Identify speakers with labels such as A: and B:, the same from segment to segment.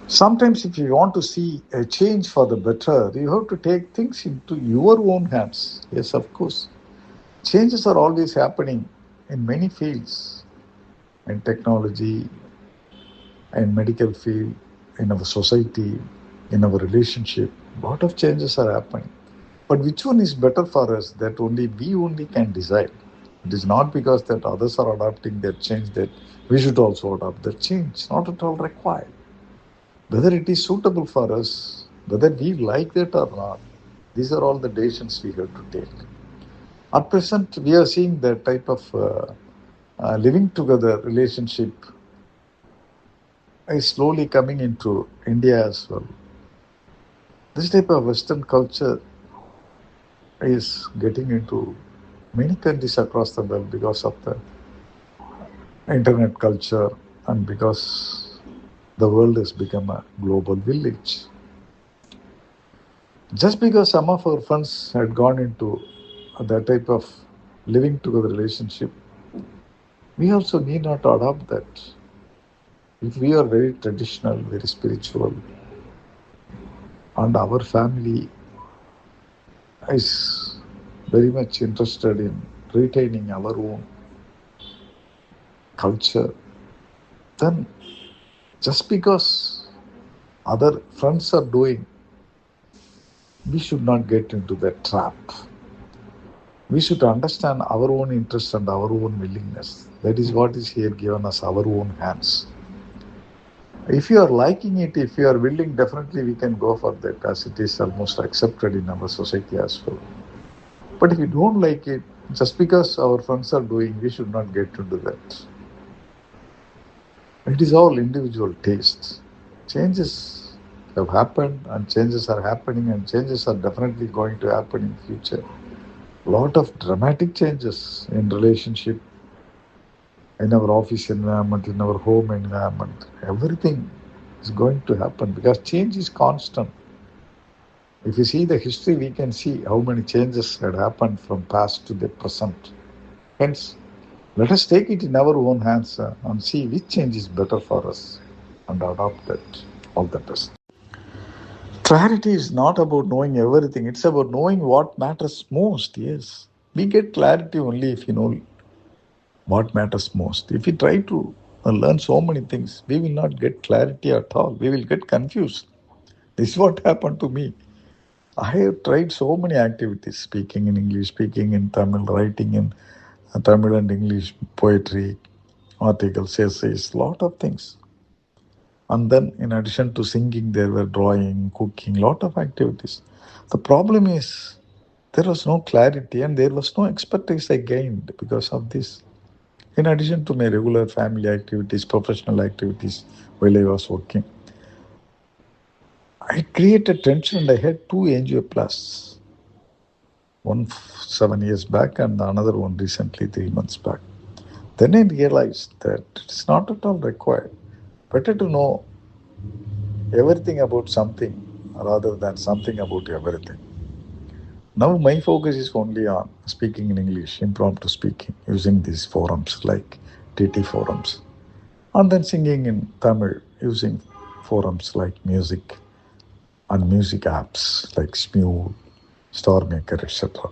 A: Sometimes, if you want to see a change for the better, you have to take things into your own hands. Yes, of course. Changes are always happening in many fields, in technology, in medical field, in our society, in our relationship. A lot of changes are happening. But which one is better for us? That only we only can decide. It is not because that others are adopting their change that we should also adopt their change. Not at all required. Whether it is suitable for us, whether we like that or not, these are all the decisions we have to take. At present, we are seeing that type of living together relationship is slowly coming into India as well. This type of Western culture is getting into many countries across the world because of the internet culture and because the world has become a global village. Just because some of our friends had gone into that type of living together relationship, we also need not adopt that. If we are very traditional, very spiritual, and our family is very much interested in retaining our own culture, then just because other friends are doing, we should not get into that trap. We should understand our own interest and our own willingness. That is what is here given us our own hands. If you are liking it, if you are willing, definitely we can go for that as it is almost accepted in our society as well. But if you don't like it, just because our friends are doing, we should not get into that. It is all individual tastes. Changes have happened and changes are happening and changes are definitely going to happen in future. A lot of dramatic changes in relationship, in our office environment, in our home environment. Everything is going to happen because change is constant. If you see the history, we can see how many changes had happened from past to the present. Hence, let us take it in our own hands and see which change is better for us and adopt that. All the best. Clarity is not about knowing everything, it's about knowing what matters most. Yes. We get clarity only if you know what matters most. If we try to learn so many things, we will not get clarity at all. We will get confused. This is what happened to me. I have tried so many activities speaking in English, speaking in Tamil, writing in Tamil and English, poetry, articles, essays, lot of things. And then, in addition to singing, there were drawing, cooking, lot of activities. The problem is there was no clarity and there was no expertise I gained because of this. In addition to my regular family activities, professional activities while I was working, I created tension and I had two angioplasts. One 7 years back and another one recently 3 months back. Then I realized that it's not at all required. Better to know everything about something rather than something about everything. Now my focus is only on speaking in English, impromptu speaking, using these forums like TT forums, and then singing in Tamil using forums like music and music apps like Smule, Starmaker, etc.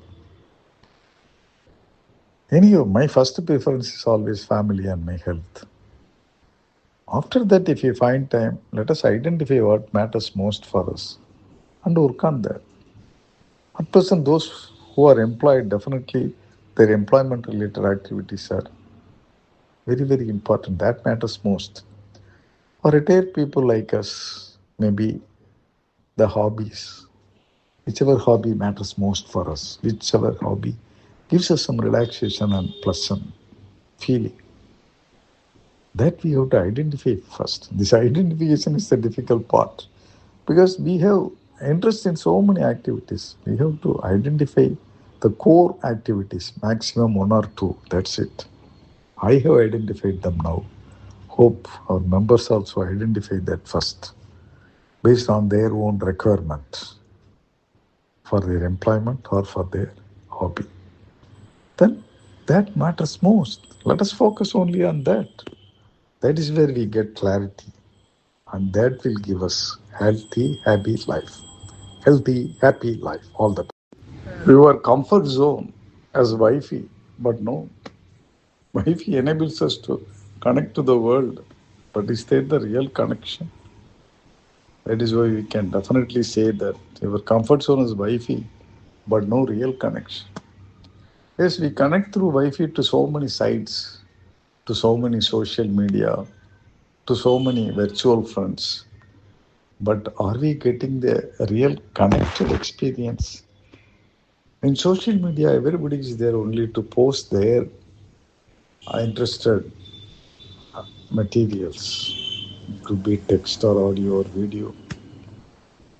A: Anyhow, my first preference is always family and my health. After that, if you find time, let us identify what matters most for us and work on that. At present, those who are employed, definitely their employment related activities are very, very important. That matters most. For retired people like us, maybe the hobbies, whichever hobby matters most for us, whichever hobby gives us some relaxation and pleasant feeling. That we have to identify first. This identification is the difficult part because we have interest in so many activities. We have to identify the core activities, maximum one or two. That's it. I have identified them now. Hope our members also identify that first based on their own requirement for their employment or for their hobby. Then that matters most. Let us focus only on that. That is where we get clarity and that will give us healthy, happy life. Healthy, happy life, all the time. Your comfort zone as Wi-Fi, but no, Wi-Fi enables us to connect to the world, but is that the real connection? That is why we can definitely say that your comfort zone is Wi-Fi, but no real connection. Yes, we connect through Wi-Fi to so many sites, to so many social media, to so many virtual friends. But are we getting the real connected experience? In social media, everybody is there only to post their interested materials, could be text or audio or video.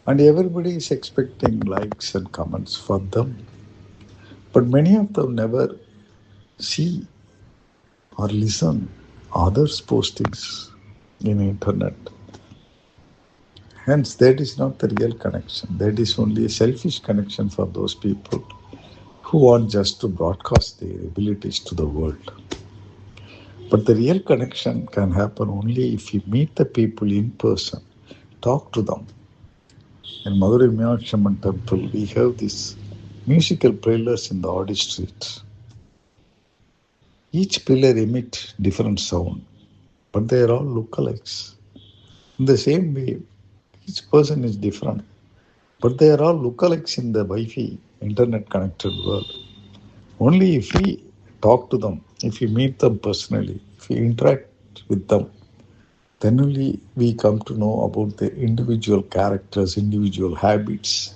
A: And everybody is expecting likes and comments for them. But many of them never see or listen others' postings in internet. Hence, that is not the real connection. That is only a selfish connection for those people who want just to broadcast their abilities to the world. But the real connection can happen only if you meet the people in person, talk to them. In Madurai Meenakshi Amman temple, we have these musical pillars in the Audi street. Each pillar emits different sound, but they are all lookalikes. In the same way, each person is different, but they are all lookalikes in the Wi-Fi internet connected world. Only if we talk to them, if we meet them personally, if we interact with them, then only we come to know about the individual characters, individual habits.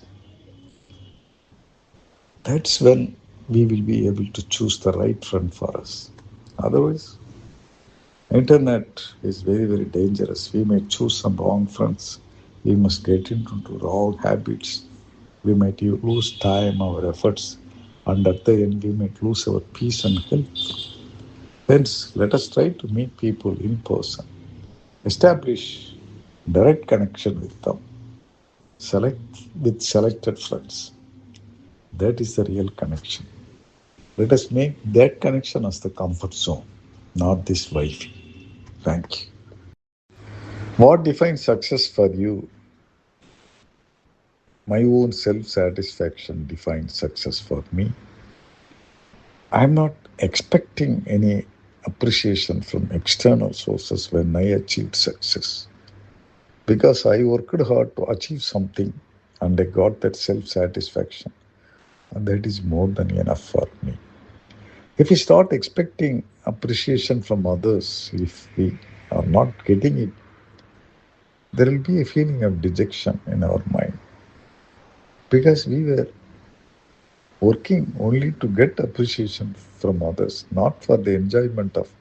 A: That's when we will be able to choose the right friend for us. Otherwise, internet is very, very dangerous. We may choose some wrong friends. We must get into wrong habits. We might lose time, our efforts, and at the end we might lose our peace and health. Hence, let us try to meet people in person, establish direct connection with them, select with selected friends. That is the real connection. Let us make that connection as the comfort zone, not this Wi-Fi. Thank you. What defines success for you? My own self-satisfaction defines success for me. I'm not expecting any appreciation from external sources when I achieved success, because I worked hard to achieve something and I got that self-satisfaction, and that is more than enough for me. If we start expecting appreciation from others, if we are not getting it, there will be a feeling of dejection in our mind, because we were working only to get appreciation from others, not for the enjoyment of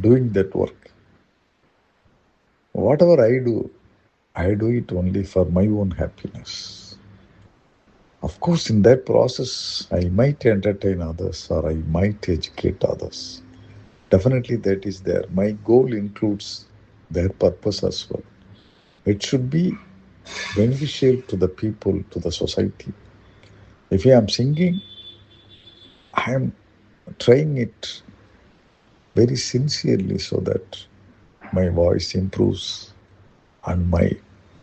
A: doing that work. Whatever I do it only for my own happiness. Of course, in that process, I might entertain others or I might educate others. Definitely, that is there. My goal includes their purpose as well. It should be beneficial to the people, to the society. If I am singing, I am trying it very sincerely so that my voice improves and my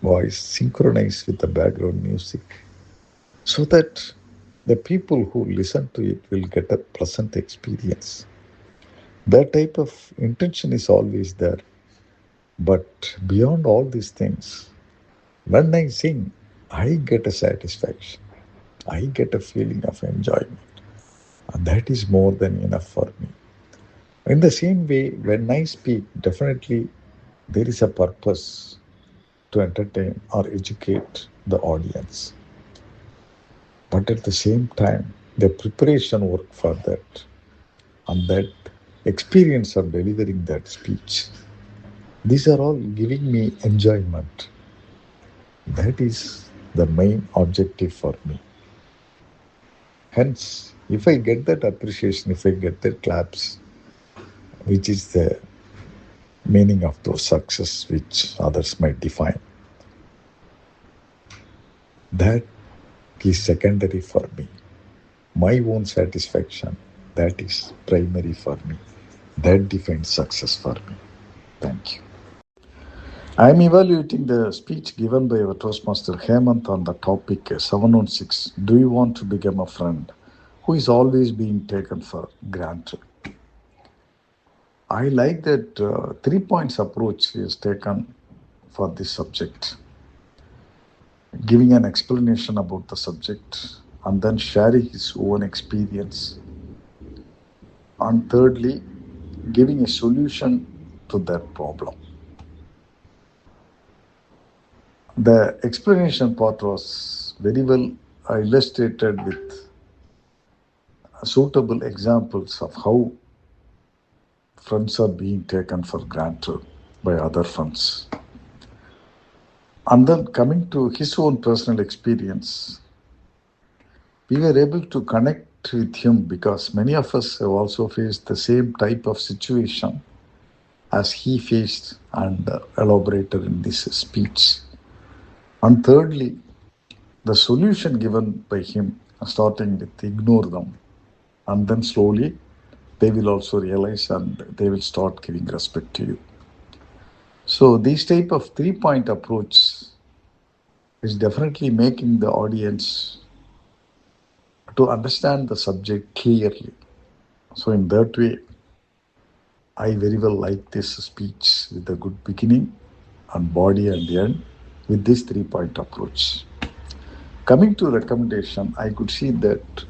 A: voice synchronizes with the background music, so that the people who listen to it will get a pleasant experience. That type of intention is always there. But beyond all these things, when I sing, I get a satisfaction. I get a feeling of enjoyment. And that is more than enough for me. In the same way, when I speak, definitely there is a purpose to entertain or educate the audience. But at the same time, the preparation work for that and that experience of delivering that speech, these are all giving me enjoyment. That is the main objective for me. Hence, if I get that appreciation, if I get that claps, which is the meaning of those success which others might define, that is secondary for me. My own satisfaction, that is primary for me. That defines success for me. Thank you. I am evaluating the speech given by our Toastmaster Hemant on the topic 716. Do you want to become a friend who is always being taken for granted? I like that 3 points approach is taken for this subject, giving an explanation about the subject and then sharing his own experience. And thirdly, giving a solution to that problem. The explanation part was very well illustrated with suitable examples of how friends are being taken for granted by other friends. And then coming to his own personal experience, we were able to connect with him because many of us have also faced the same type of situation as he faced and elaborated in this speech. And thirdly, the solution given by him, starting with ignore them, and then slowly they will also realize and they will start giving respect to you. So this type of 3 point approach is definitely making the audience to understand the subject clearly. So in that way, I very well like this speech with a good beginning and body and end with this 3 point approach. Coming to recommendation, I could see that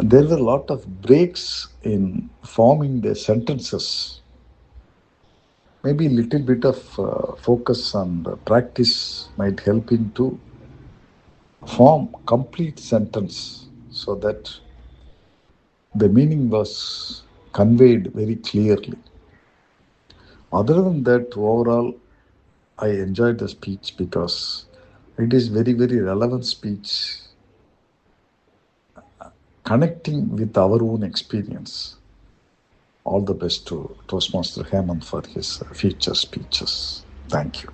A: there were a lot of breaks in forming the sentences. Maybe a little bit of focus and practice might help him to form complete sentence so that the meaning was conveyed very clearly. Other than that, overall, I enjoyed the speech because it is very, very relevant speech, connecting with our own experience. All the best to Toastmaster Hemant for his future speeches. Thank you.